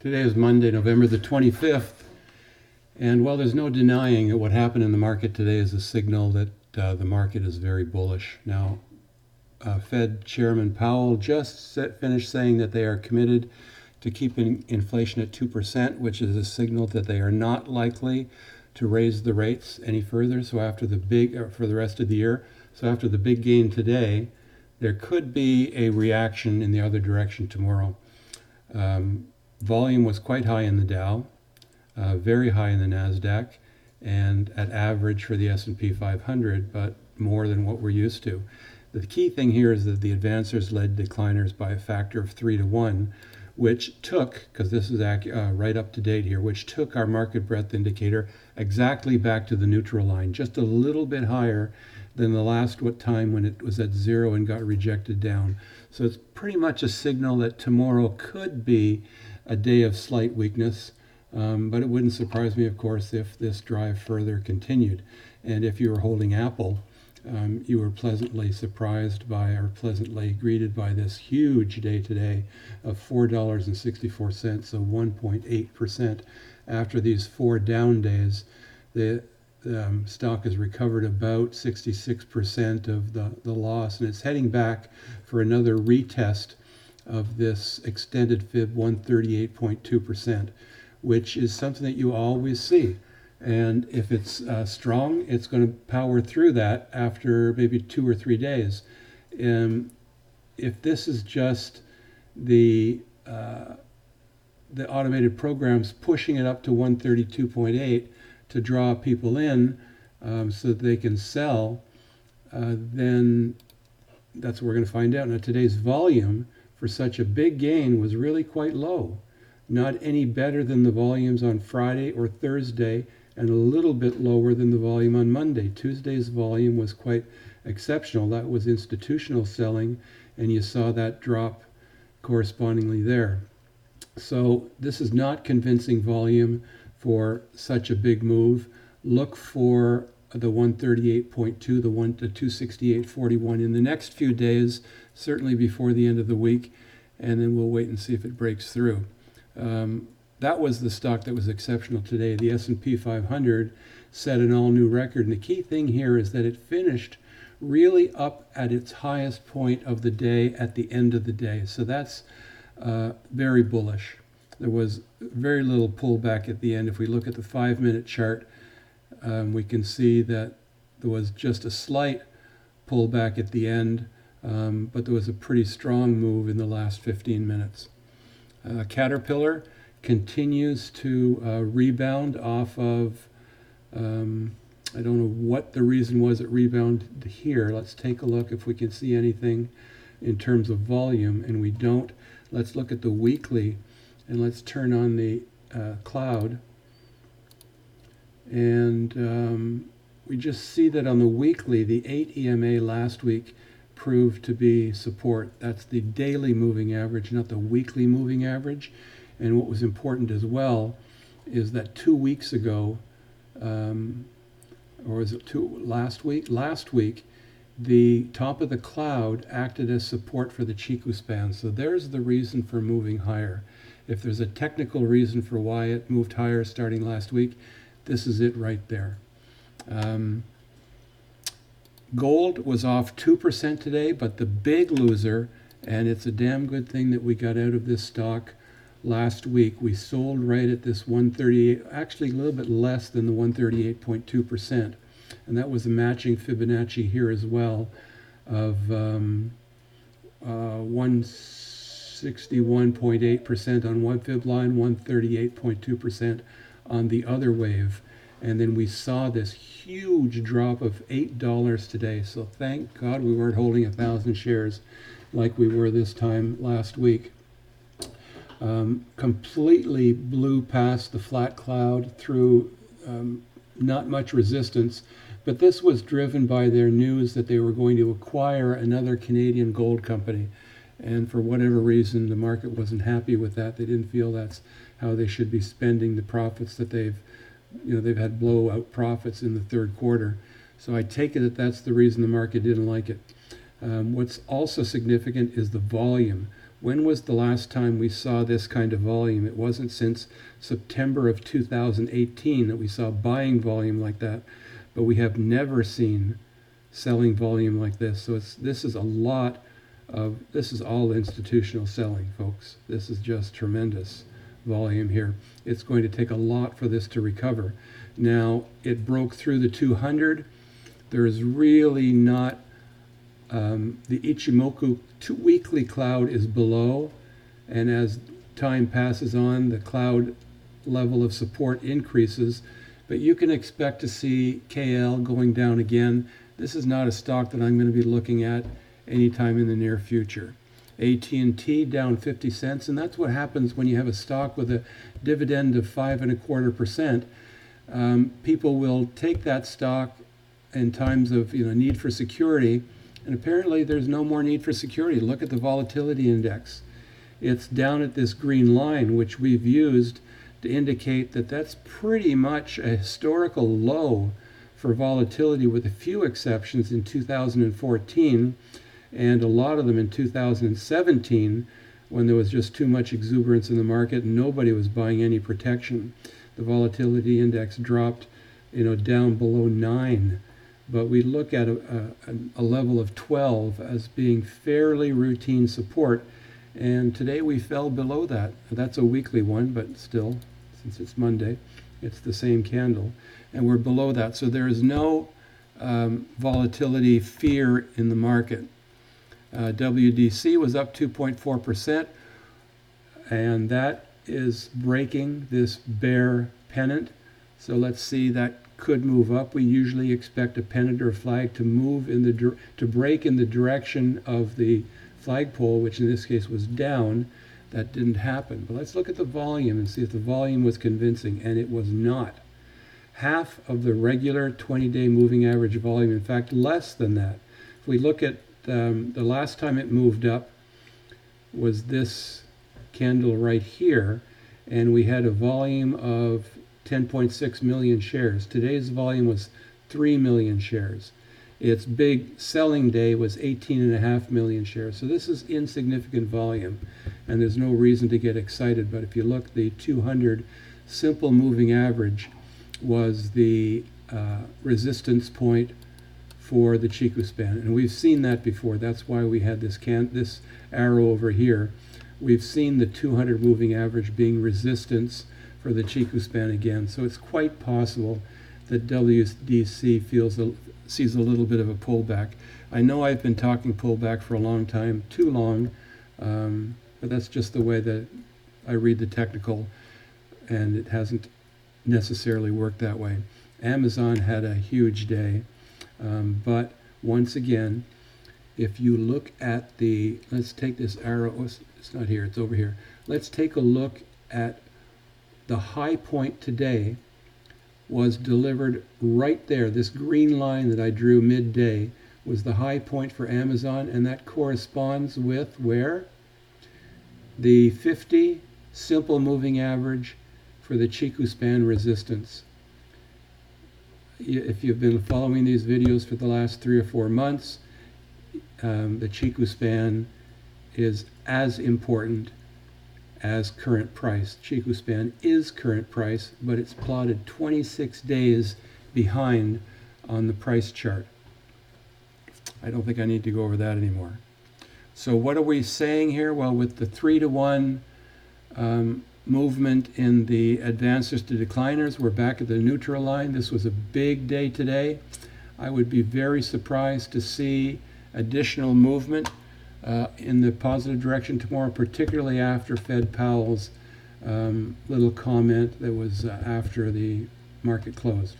Today is Monday, November the 25th, and while there's no denying that what happened in the market today is a signal that the market is very bullish. Now, Fed Chairman Powell just finished saying that they are committed to keeping inflation at 2%, which is a signal that they are not likely to raise the rates any further. So after for the rest of the year, so after the big gain today, there could be a reaction in the other direction tomorrow. Volume was quite high in the Dow, very high in the NASDAQ, and at average for the S&P 500, but more than what we're used to. The key thing here is that the advancers led decliners by a factor of 3 to 1, which took, because this is right up to date here, which took our market breadth indicator exactly back to the neutral line, just a little bit higher than the last time when it was at 0 and got rejected down. So it's pretty much a signal that tomorrow could be a day of slight weakness, but it wouldn't surprise me, of course, if this drive further continued. And if you were holding Apple, you were pleasantly surprised by, or pleasantly greeted by, this huge day today of $4.64, so 1.8%. After these 4 down days, the stock has recovered about 66% of the loss, and it's heading back for another retest of this extended fib 138.2%, which is something that you always see. And if it's strong, it's going to power through that after maybe 2 or 3 days. If this is just the automated programs pushing it up to 132.8 to draw people in so that they can sell, then that's what we're going to find out. Now, today's volume for such a big gain was really quite low, not any better than the volumes on Friday or Thursday, and a little bit lower than the volume on Monday. Tuesday's volume was quite exceptional. That was institutional selling, and you saw that drop correspondingly there. So this is not convincing volume for such a big move. Look for the 138.2, the 268.41 in the next few days, certainly before the end of the week, and then we'll wait and see if it breaks through. That was the stock that was exceptional today. The S&P 500 set an all-new record, and the key thing here is that it finished really up at its highest point of the day at the end of the day. So that's very bullish. There was very little pullback at the end. If we look at the 5-minute chart, we can see that there was just a slight pullback at the end, but there was a pretty strong move in the last 15 minutes. Caterpillar continues to rebound off of, I don't know what the reason was it rebounded here. Let's take a look if we can see anything in terms of volume, and we don't. Let's look at the weekly, and let's turn on the cloud. And we just see that on the weekly, the 8 EMA last week proved to be support. That's the daily moving average, not the weekly moving average. And what was important as well is that 2 weeks ago, or was it last week? Last week, the top of the cloud acted as support for the Chiku span. So there's the reason for moving higher. If there's a technical reason for why it moved higher starting last week, this is it right there. Gold was off 2% today, but the big loser, and it's a damn good thing that we got out of this stock last week. We sold right at this 138, actually a little bit less than the 138.2%. And that was a matching Fibonacci here as well of 161.8% on one fib line, 138.2% on the other wave. And then we saw this huge drop of $8 today. So thank God we weren't holding 1,000 shares like we were this time last week. Completely blew past the flat cloud through not much resistance. But this was driven by their news that they were going to acquire another Canadian gold company. And for whatever reason, the market wasn't happy with that. They didn't feel that's how they should be spending the profits that they've had blowout profits in the third quarter. So I take it that that's the reason the market didn't like it. What's also significant is the volume. When was the last time we saw this kind of volume? It wasn't since September of 2018 that we saw buying volume like that, but we have never seen selling volume like this. So this is all institutional selling, folks. This is just tremendous volume here. It's going to take a lot for this to recover. Now, it broke through the 200. There is really not, the Ichimoku weekly cloud is below, and as time passes on, the cloud level of support increases, but you can expect to see KL going down again. This is not a stock that I'm going to be looking at anytime in the near future. AT&T down 50 cents, and that's what happens when you have a stock with a dividend of 5.25%. People will take that stock in times of need for security, and apparently there's no more need for security. Look at the volatility index. It's down at this green line, which we've used to indicate that that's pretty much a historical low for volatility, with a few exceptions in 2014 and a lot of them in 2017, when there was just too much exuberance in the market and nobody was buying any protection. The volatility index dropped down below 9. But we look at a level of 12 as being fairly routine support, and today we fell below that. That's a weekly one, but still, since it's Monday, it's the same candle, and we're below that. So there is no volatility fear in the market. WDC was up 2.4%, and that is breaking this bear pennant. So let's see, that could move up. We usually expect a pennant or flag to move to break in the direction of the flagpole, which in this case was down. That didn't happen. But let's look at the volume and see if the volume was convincing, and it was not. Half of the regular 20-day moving average volume, in fact less than that. If we look at the last time it moved up was this candle right here, and we had a volume of 10.6 million shares. Today's volume was 3 million shares. Its big selling day was 18.5 million shares. So this is insignificant volume, and there's no reason to get excited. But if you look, the 200 simple moving average was the resistance point for the Chiku span, and we've seen that before. That's why we had this arrow over here. We've seen the 200 moving average being resistance for the Chiku span again. So it's quite possible that WDC sees a little bit of a pullback. I know I've been talking pullback for a long time, too long, but that's just the way that I read the technical, and it hasn't necessarily worked that way. Amazon had a huge day, but once again, if you look at let's take this arrow, it's not here, it's over here. Let's take a look at the high point today was delivered right there. This green line that I drew midday was the high point for Amazon, and that corresponds with where? The 50 simple moving average for the Chiku span resistance. If you've been following these videos for the last 3 or 4 months, the Chiku span is as important as current price. Chiku span is current price, but it's plotted 26 days behind on the price chart. I don't think I need to go over that anymore. So what are we saying here? Well, with the 3-to-1 movement in the advancers to decliners, we're back at the neutral line. This was a big day today. I would be very surprised to see additional movement in the positive direction tomorrow, particularly after Fed Powell's little comment that was after the market closed.